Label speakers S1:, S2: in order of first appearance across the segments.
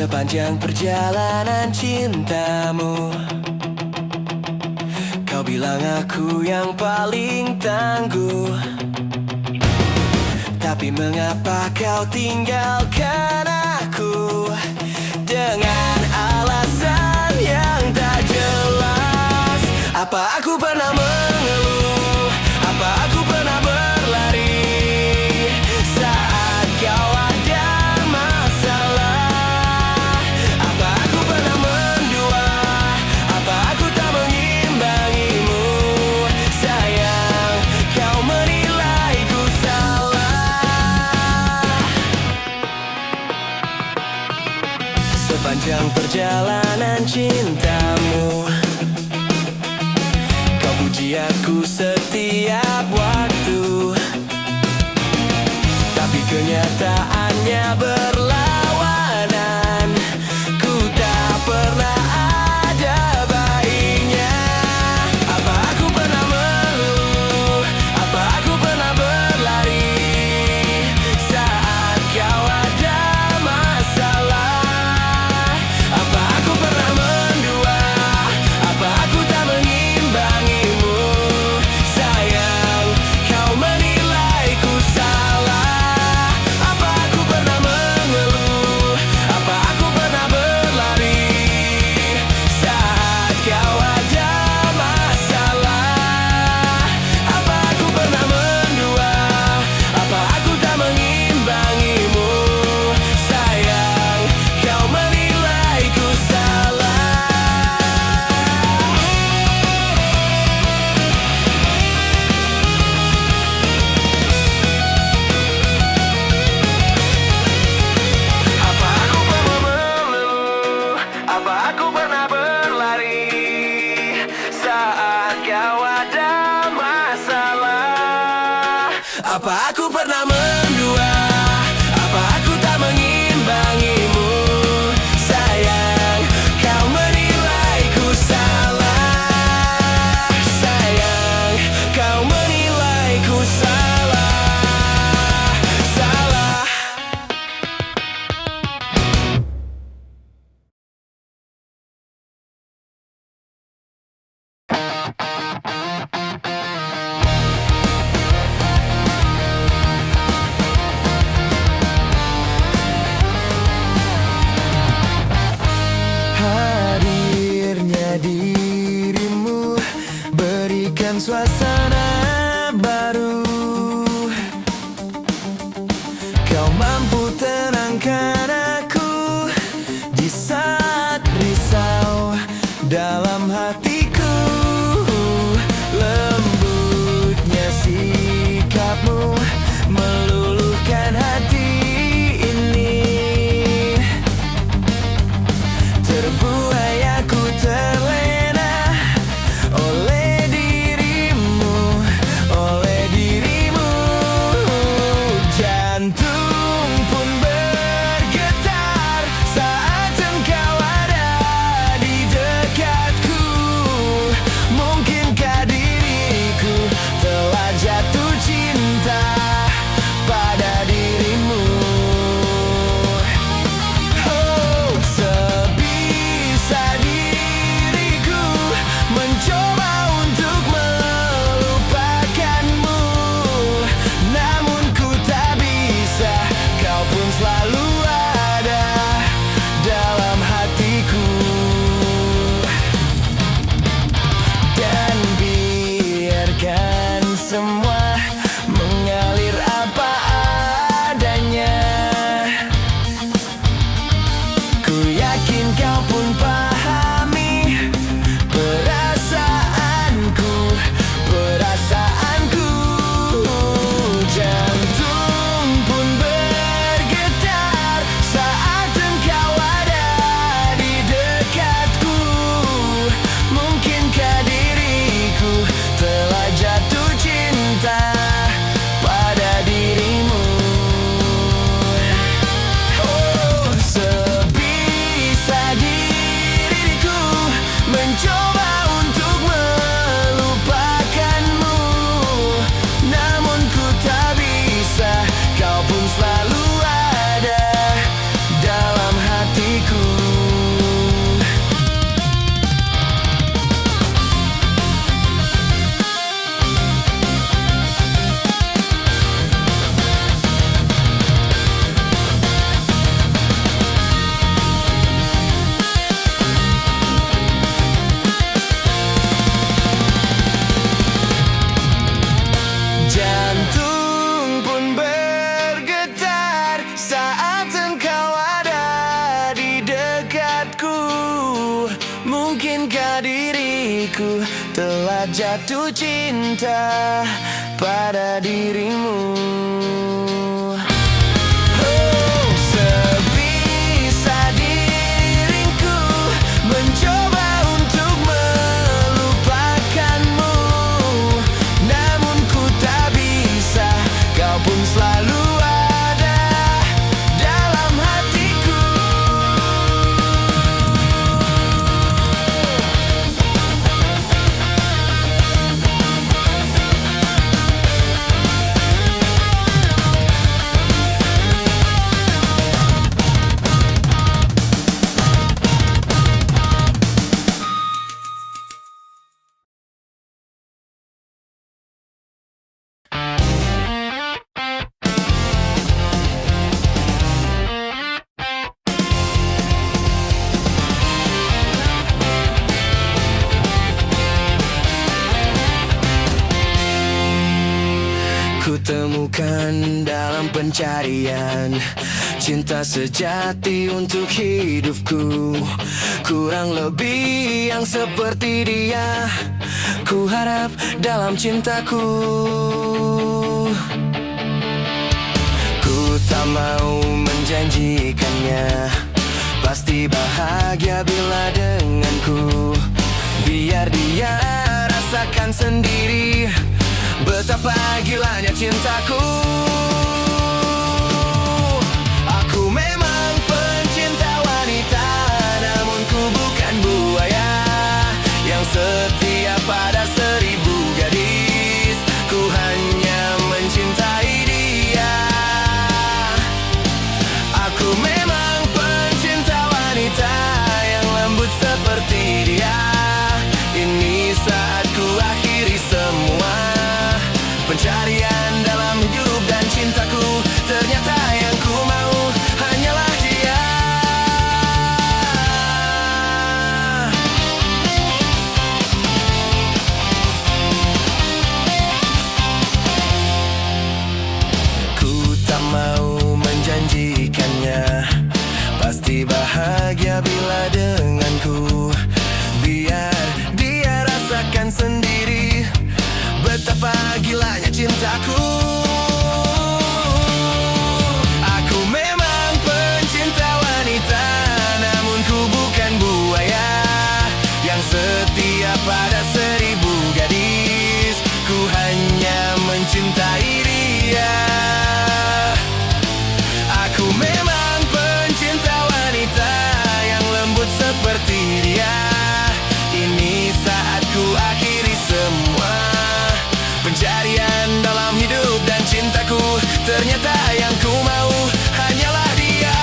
S1: Sepanjang perjalanan cintamu, kau bilang aku yang paling tangguh. Tapi mengapa kau tinggalkan aku dengan alasan yang tak jelas? Apa aku pernah mengeluh? Apa aku pernah berlari saat kau ada masalah? Apa aku pernah mendua? Apa aku tak mengimbangimu? Sayang, kau menilaiku salah. Sepanjang perjalanan cintamu, kau puji aku setiap waktu, tapi kenyataannya berlawanan. Ku tak pernah ada baiknya. Apa aku pernah mengeluh? Apa aku pernah berlari saat kau ada masalah? Apa aku pernah mendua? Apa aku tak mengimbangimu? Sayang, kau menilaiku salah. Apa aku pernah mengeluh? Apa aku pernah berlari saat kau ada masalah? Apa aku pernah mendua? Apa aku tak mengimbangimu? Sayang, kau menilaiku salah. Apa aku pernah mengeluh? Apa aku pernah berlari saat kau ada masalah? Apa aku pernah mendua? Apa aku tak mengimbangimu? Sayang, kau menilaiku salah. Sayang, kau menilaiku salah. Salah. Hadirnya dirimu berikan suasana baru. Kau mampu tenangkan aku di saat risau dalam hatiku. Lembutnya sikapmu meluluhkan hati ini. Terbuai aku terlena oleh dirimu, oleh dirimu. Jantung pun bergetar saat engkau ada di dekatku. Mungkinkah diriku telah jatuh cinta pada dirimu? Oh, sebisa diriku mencoba untuk melupakanmu, namun ku tak bisa. Kau pun selalu ada dalam hatiku. Ku temukan dalam pencarian cinta sejati untuk hidupku. Kurang lebih yang seperti dia ku harap dalam cintaku. Ku tak mau menjanjikannya pasti bahagia bila denganku. Biar dia rasakan sendiri betapa gilanya cintaku. Aku memang pencinta wanita, namun ku bukan buaya yang setia pada 1000 gadis. Ku hanya mencintai dia. Aku memang pencinta wanita yang lembut seperti dia. Ini saat ku akhiri semua pencarian dalam hidup dan cintaku. Ternyata yang ku mau hanyalah dia. Ku tak mau menjanjikannya pasti bahagia bila denganku. Biar dia rasakan sendiri betapa gilanya cintaku. Aku memang pencinta wanita, namun ku bukan buaya yang setia pada 1000 gadis. Ku hanya mencintai dia. Aku memang pencinta wanita yang lembut seperti dia. Ini saat ku akhiri semua pencarian dalam hidup dan cintaku. Ternyata yang ku mau hanyalah dia.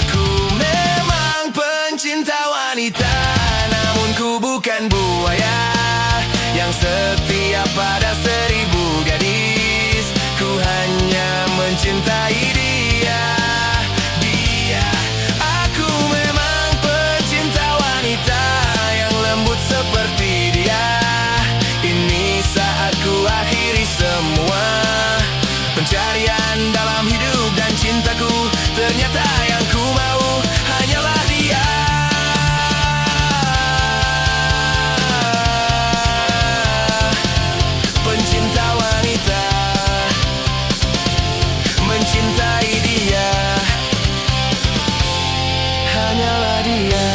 S1: Aku memang pencinta wanita, namun ku bukan buaya yang setia pada 1000 gadis. Ku hanya mencintai dia. Aku memang pencinta wanita yang lembut seperti dia. Ini saat ku akhiri semua pencarian dalam hidup dan cintaku. Ternyata yang ku mau hanyalah dia. Pencinta wanita mencintai dia. Hanyalah dia.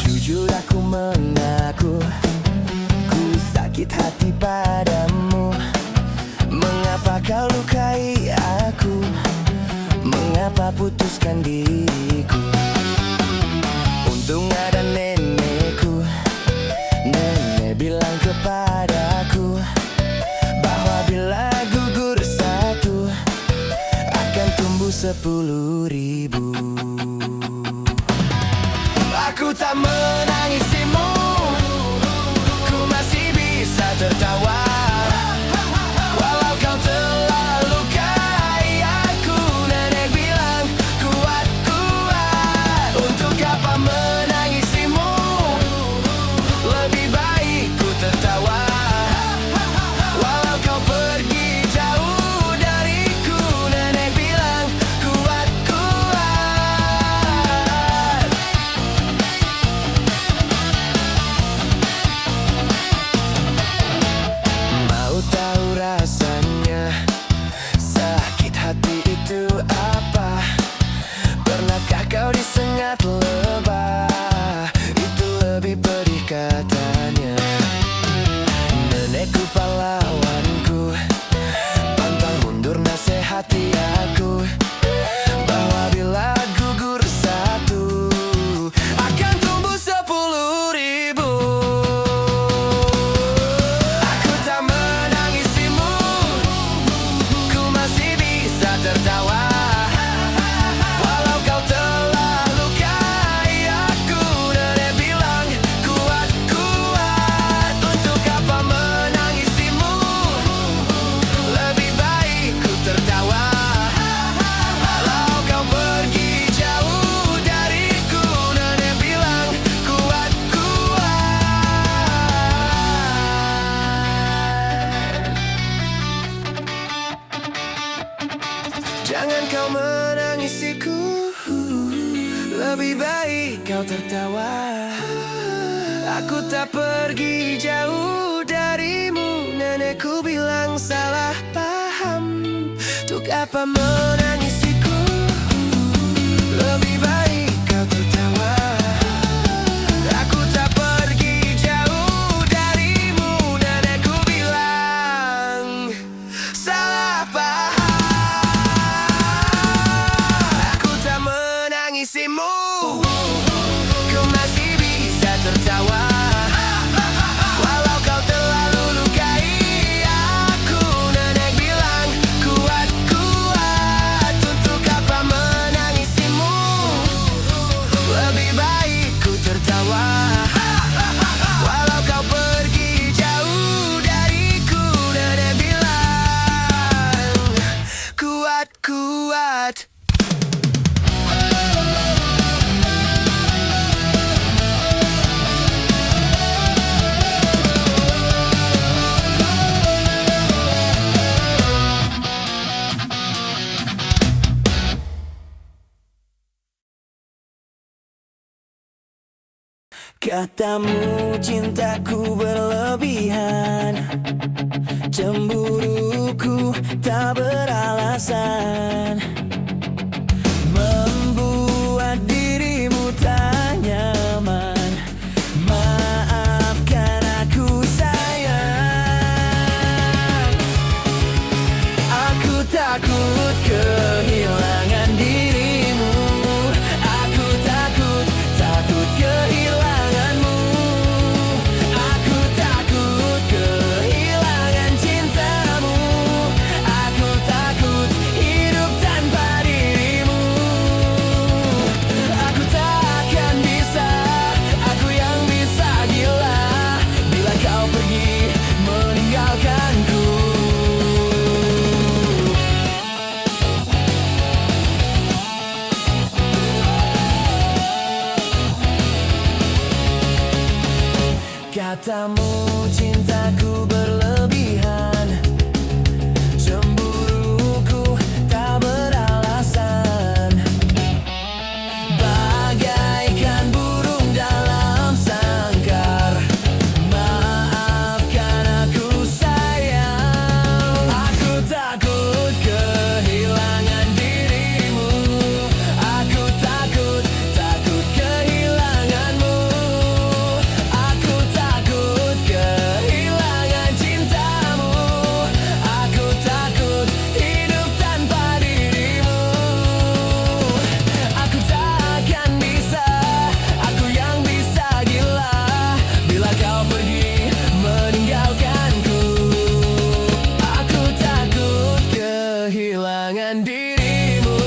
S1: Jujur aku mengaku, ku sakit hati padamu. Mengapa kau lukai aku? Mengapa putuskan diriku? Untung ada nenekku. Nenek bilang kepadaku bahwa bila gugur satu akan tumbuh 10.000. sangat lebah, itu lebih pedih katanya. Nenekku pahlawanku, pantang mundur nasihati aku, bahwa bila gugur satu akan tumbuh 10.000. Aku tak menangisimu, ku masih bisa tertawa, walau kau telah lukai aku. Nenek bilang kuat, kuat. Untuk apa menangisimu, lebih baik ku tertawa, walau kau pergi jauh dariku. Nenek bilang kuat, kuat. Jangan kau menangisiku, lebih baik kau tertawa. Aku tak pergi jauh darimu. Nenekku bilang salah paham. Untuk apa menangisiku, lebih baik kau tertawa. Aku tak pergi jauh darimu. Nenekku bilang salah paham. Aku tak menangisimu, ku masih bisa tertawa, walau kau terlalu lukai aku. Nenek bilang kuat, kuat. Untuk apa menangisimu, lebih baik ku tertawa, walau kau pergi jauh dariku. Nenek bilang kuat, kuat. Katamu cintaku berlebihan, cemburuku tak beralasan, membuat dirimu tak nyaman. Maafkan aku sayang, aku takut kehilangan dirimu. Aku takut, takut kehilanganmu. Aku takut kehilangan cintamu. Aku takut hidup tanpa dirimu. Aku takkan bisa, aku yang bisa gila bila kau pergi meninggalkanku. Katamu cintaku berlebihan, cemburuku tak beralasan, bagaikan burung dalam sangkar. Maafkan aku sayang, aku takut kehilangan dirimu. Aku takut, takut kehilanganmu. Aku takut kehilangan cintamu. Aku takut hidup tanpa dirimu. Aku takkan bisa, aku yang bisa gila bila kau pergi meninggalkanku. Aku takut kehilangan dirimu.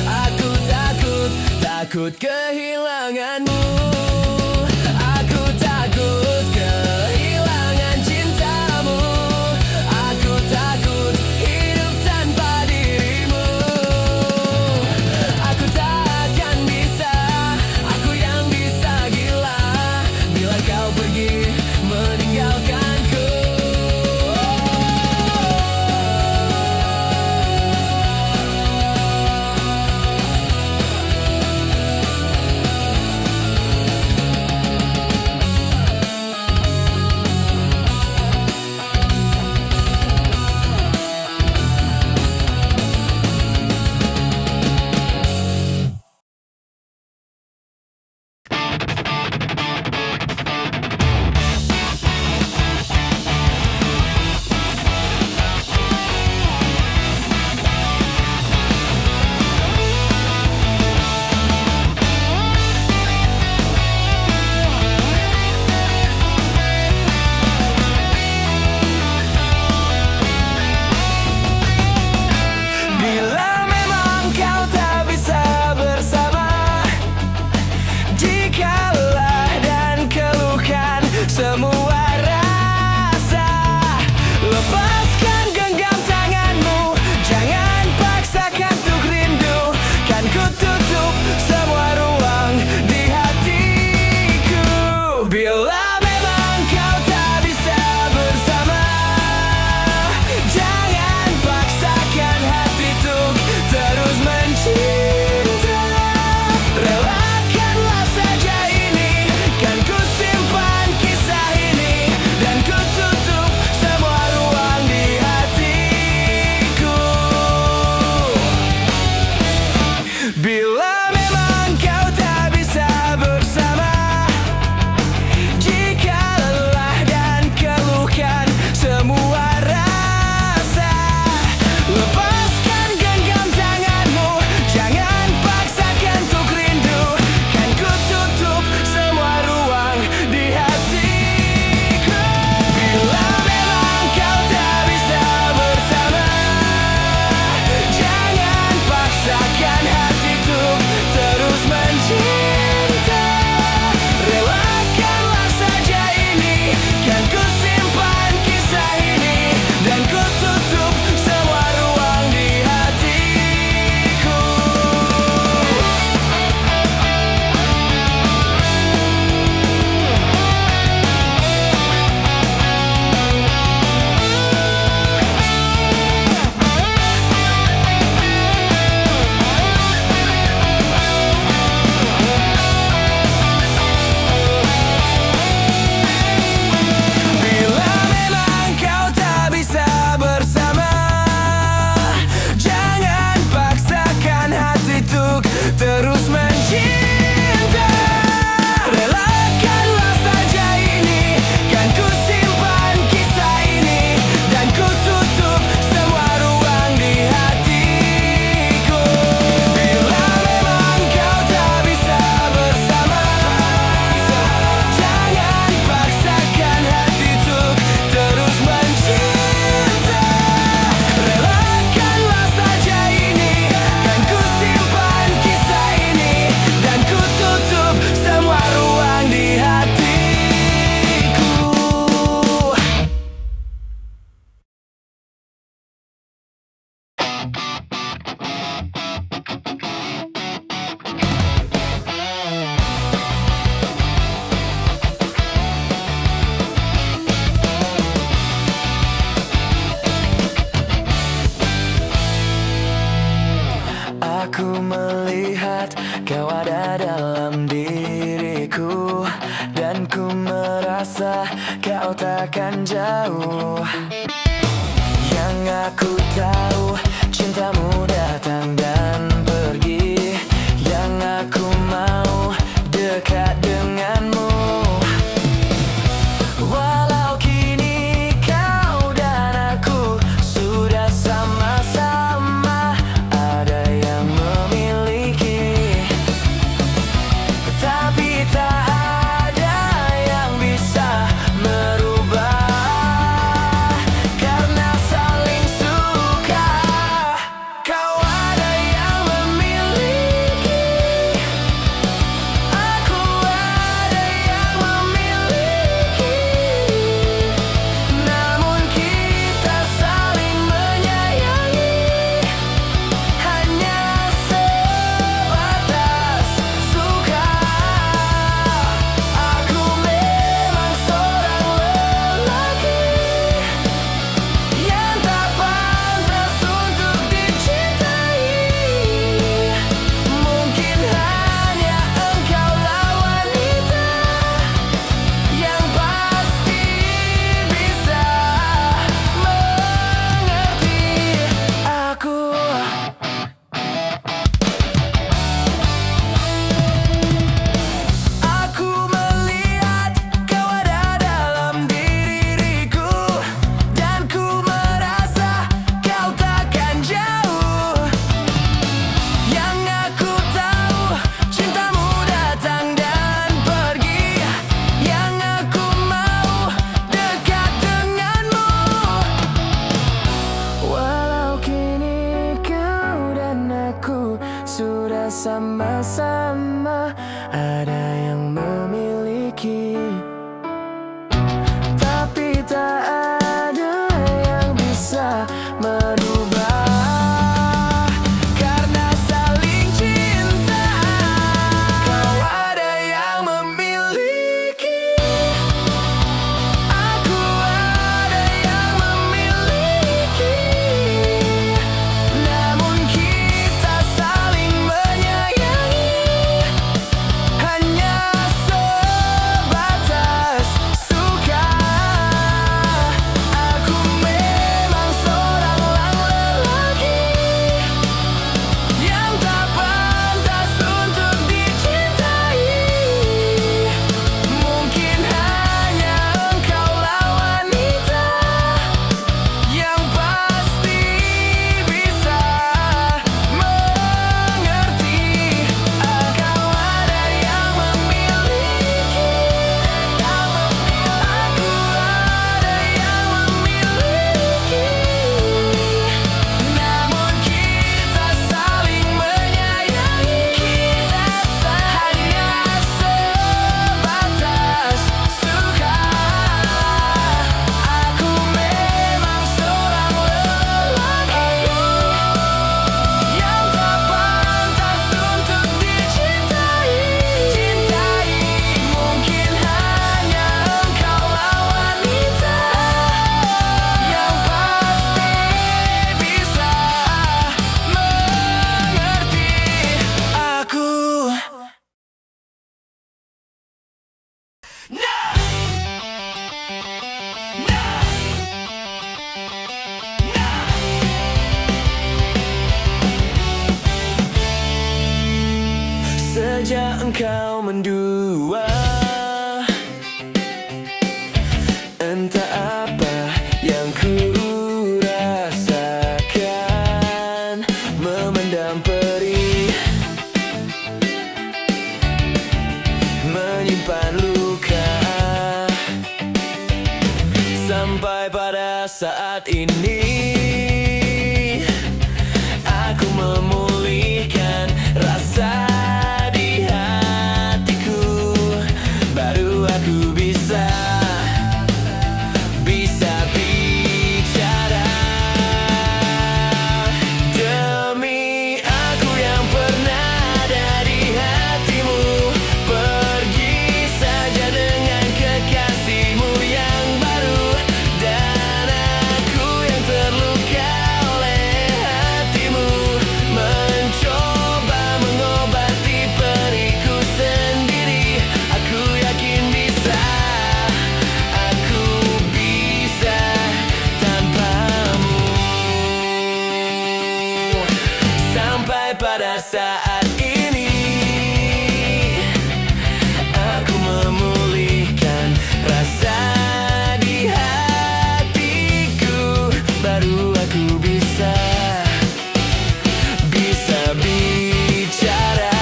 S1: Aku takut, takut kehilanganmu. Aku takut kehilangan cintamu. Aku takut hidup tanpa dirimu. Aku takkan bisa, aku yang bisa gila bila kau pergi meninggalkanku. tutup semua ruang di hatiku. Bila memang kau tak bisa bersama, jangan paksakan hati untuk terus mencinta. Relakanlah saja ini, kan ku simpan kisah ini, dan ku tutup semua ruang di hatiku. Bila memang kau tak bisa bersama, jika lelah dan keluhkan semua rasa, lepaskan genggam tanganmu, jangan paksakan untuk rindu, kan ku tutup semua ruang di hatiku. Bila memang kau tak bisa bersama, jangan paksakan hati untuk terus mencinta. Relakanlah saja ini, kan ku simpan kisah ini, dan ku tutup semua ruang di hatiku. Bila memang kau tak bisa bersama, jangan paksakan hati untuk terus mencinta. Relakanlah saja ini, kan ku simpan kisah ini, dan ku tutup semua ruang di hatiku. Bila memang kau tak bisa bersama, jangan paksakan hati untuk terus mencinta. Relakanlah saja ini, kan ku simpan kisah ini, dan ku tutup semua ruang di hatiku. Aku melihat kau ada dalam diriku, dan ku merasa kau takkan jauh. Yang aku tahu, cintamu datang dan pergi. Yang aku mau dekat denganmu. Walau kini kau dan aku sudah sama-sama, ada yang memiliki, tapi tak ada yang bisa merubah, karena saling suka. Kau ada yang memiliki, aku ada yang memiliki, namun kita saling menyayangi, hanya sebatas suka. Aku memang seorang lelaki yang tak pantas untuk dicintai. Mungkin hanya engkaulah wanita yang pasti bisa mengerti aku. Aku melihat kau ada dalam diriku, dan ku merasa kau takkan jauh. Yang aku tahu, cintamu datang dan pergi. Yang aku mau dekat denganmu. Walau kini kau dan aku sudah sama-sama, ada yang memiliki, tapi tak ada yang bisa merubah, karena saling cinta. saja engkau mendua. Entah apa yang ku rasakan, memendam perih, menyimpan luka, sampai pada saat ini aku memulihkan rasa di hatiku. Baru aku bisa bicara. Demi aku yang pernah ada di hatimu, pergi saja dengan kekasihmu yang baru. Dan aku yang terluka oleh hatimu, mencoba mengobati periku sendiri. Aku yakin bisa, aku bisa tanpamu. Sampai pada saat ini aku memulihkan rasa di hatiku. Baru aku bisa bicara.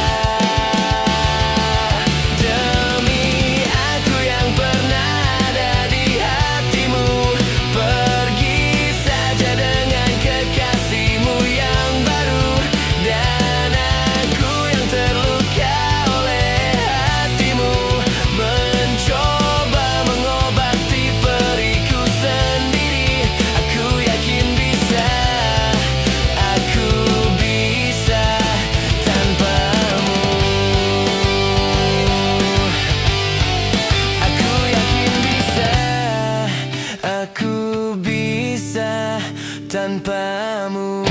S1: Demi aku yang pernah ada di hatimu, pergi saja dengan kekasihmu yang baru. Dan aku yang terluka oleh hatimu, mencoba mengobati periku sendiri. Aku yakin bisa, aku bisa tanpamu. Aku yakin bisa, aku bisa tanpamu.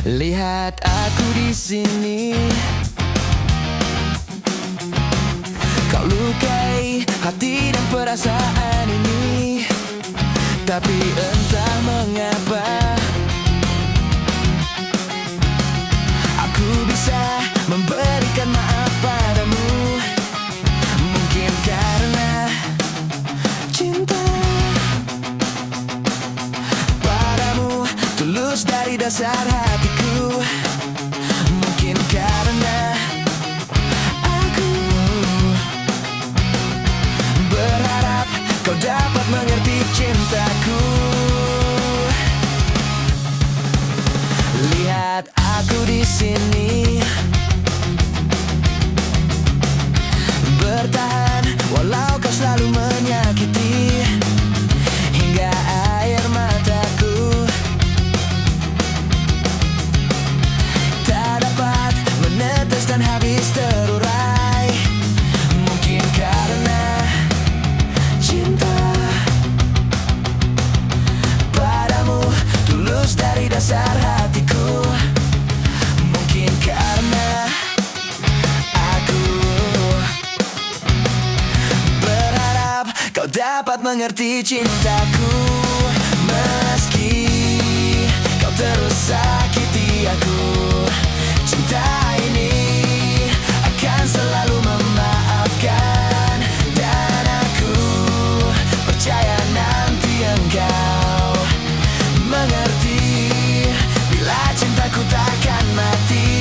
S1: Lihat aku di sini, kau lukai hati dan perasaan ini. Tapi entah mengapa aku bisa memberikan maaf padamu. Mungkin karena cinta padamu tulus dari dasar hatiku. Mungkin karena aku berharap kau dapat mengerti cintaku. Lihat aku di sini, bertahan walau kau selalu menyakiti. Hingga air mataku tak dapat menetes dan habis terurai. Mungkin karena cinta padamu tulus dari dasar hatiku. Mungkin karena aku berharap kau dapat mengerti cintaku. Meski kau terus sakiti aku, cinta ini akan selalu memaafkan. Dan aku percaya nanti engkau mengerti bila cintaku takkan mati.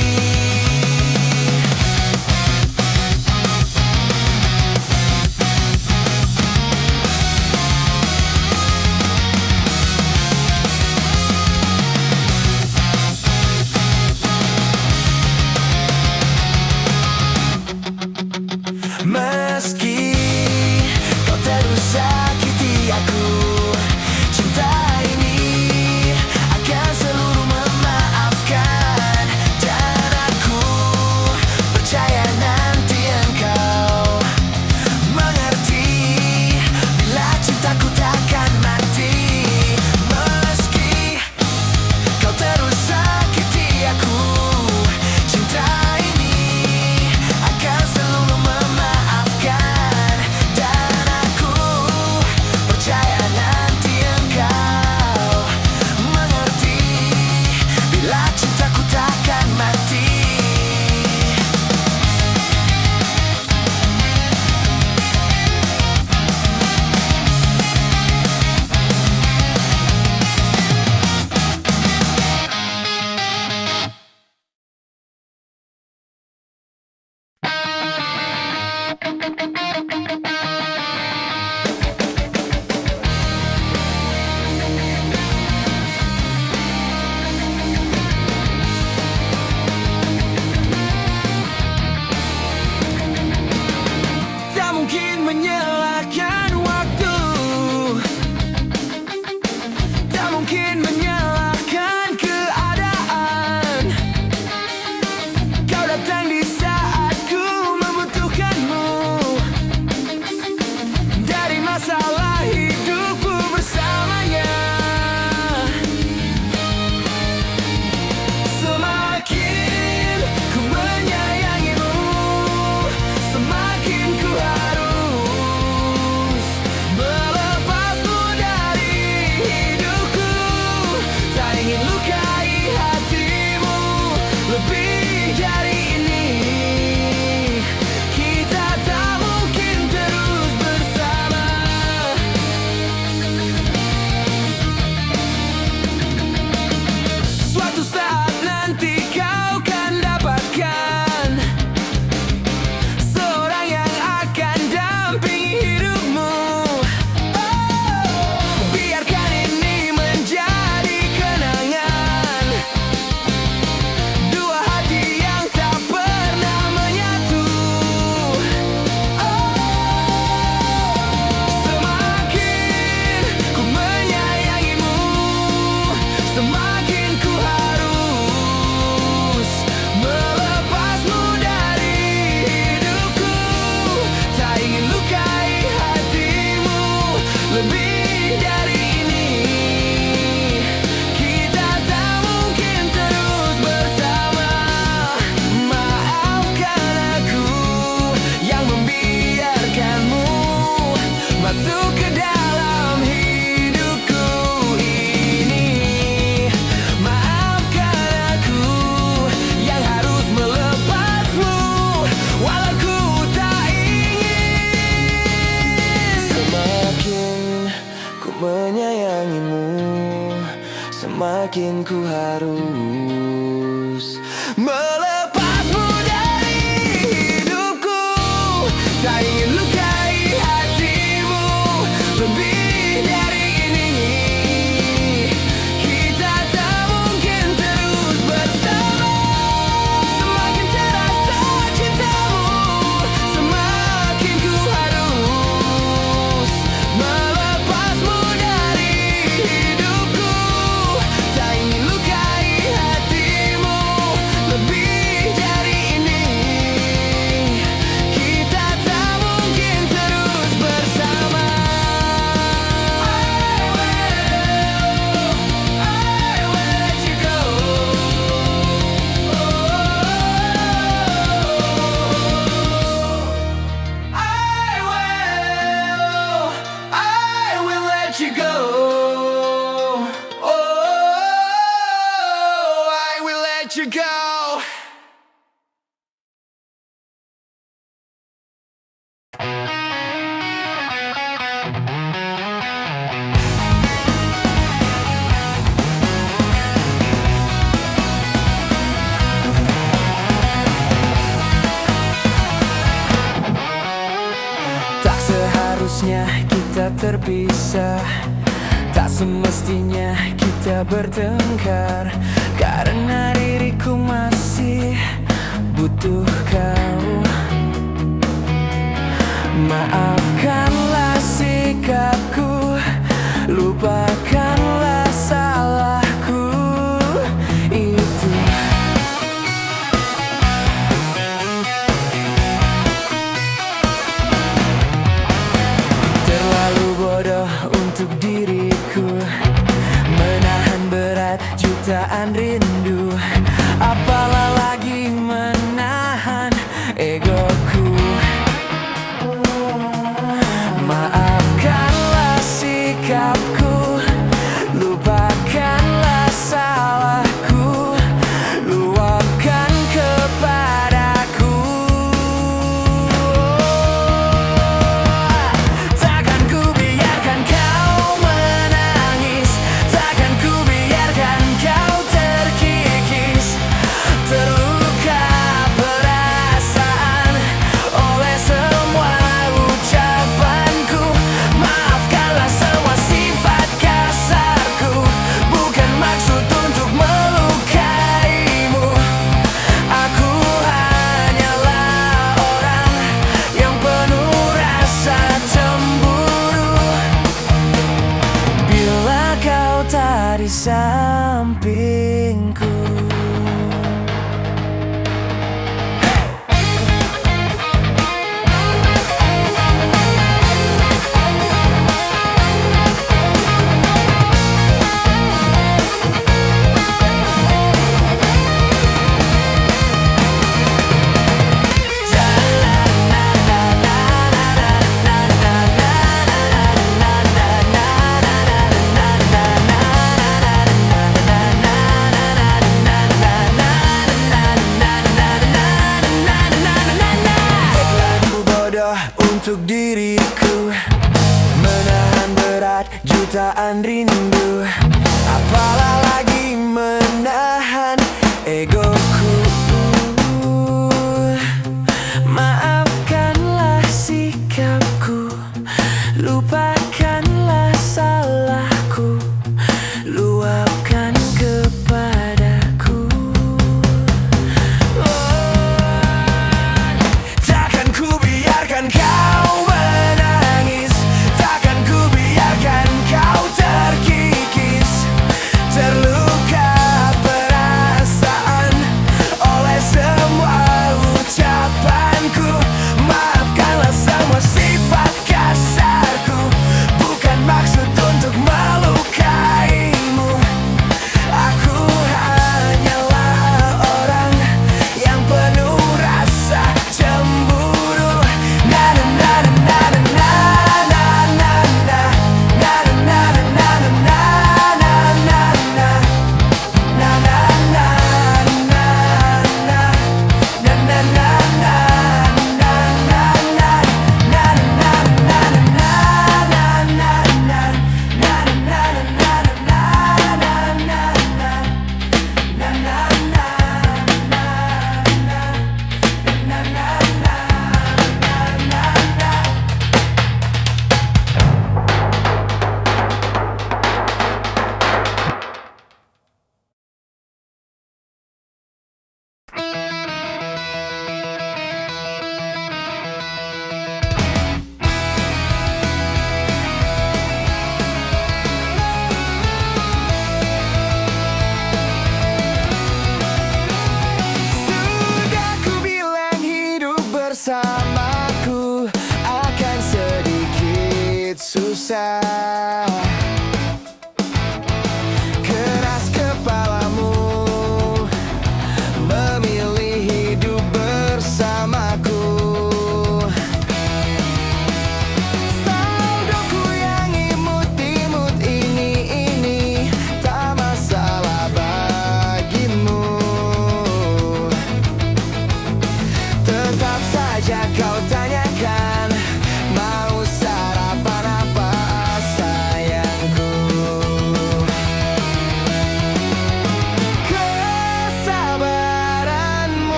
S1: Meski kau terus sakiti aku, cinta ini akan selalu memaafkan. Dan aku percaya nanti engkau mengerti bila cintaku takkan mati. Meski kau terus sakiti aku, cinta ini akan selalu memaafkan. Dan aku percaya nanti engkau mengerti bila cintaku takkan mati. Tak mungkin menyalahkan waktu, tak mungkin menyalahkan keadaan. Kau datang di saat ku membutuhkanmu, dari masalah hidupku bersamanya. Semakin ku menyayangimu, semakin ku harus melepasmu dari hidupku. Tak ingin lukai hatimu lebih dari ini. Kita tak mungkin terus bersama. Suatu saat nanti kau kan dapatkan seorang yang akan dampingi hidupmu. Biarkan ini menjadi kenangan, dua hati yang tak pernah menyatu. Semakin ku menyayangimu, semakin ku harus melepasmu dari hidupku. Tak ingin lukai hatimu lebih dari ini. Kita tak mungkin terus bersama. Maafkan aku yang membiarkanmu masuk ke dalam hidupku ini. Maafkan aku yang harus melepasmu walau ku tak ingin. Semakin ku menyayangimu, semakin ku harus melepasmu dari hidupku. Tak ingin lukai hatimu lebih dari ini. Kita tak mungkin terus bersama. Semakin terasa cintamu, semakin ku harus melepasmu dari hidupku. Tak ingin lukai hatimu lebih dari ini. Kita tak mungkin terus bersama. I will let you go. I will let you go. Oh, I will let you go. Tak seharusnya kita terpisah, tak semestinya kita bertengkar, karena diriku masih butuh kau. Maafkanlah sikapku, lupakanlah salahku itu. Terlalu bodoh untuk diriku, menahan berat jutaan rindu. Apalah lagi menahan egoku. Maafkanlah sikapku, lupakanlah salahku, luapkan kepadaku. Takkan ku biarkan kau menangis, takkan ku biarkan kau terkikis, terluka perasaan oleh semua ucapanku. Maafkanlah semua sifat kasarku, bukan maksud untuk melukaimu. Aku hanyalah orang yang penuh rasa cemburu. Bila kau tak di sampingku. Untuk diriku, menahan berat jutaan rindu. Apalah lagi menahan egoku. Maafkanlah sikapku, lupakanlah salahku, luapkan kepadaku. Takkan ku biarkan kau menangis, takkan ku biarkan kau terkikis, terluka perasaan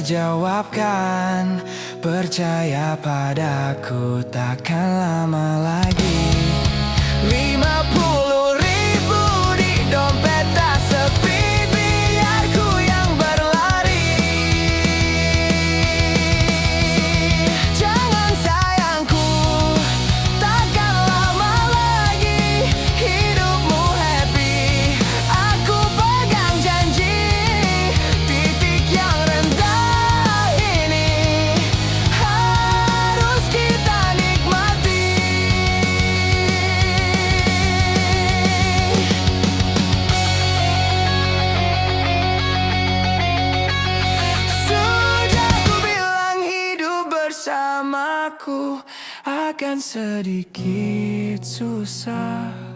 S1: terjawabkan. Percaya padaku, takkan lama lagi. 50.000 di dompet tak sepi, biar ku yang berlari. Jangan sayangku, takkan lama lagi hidupmu happy. Aku pegang janji, titik yang rendah ini harus kita nikmati. Sudah ku bilang hidup bersamaku akan sedikit susah.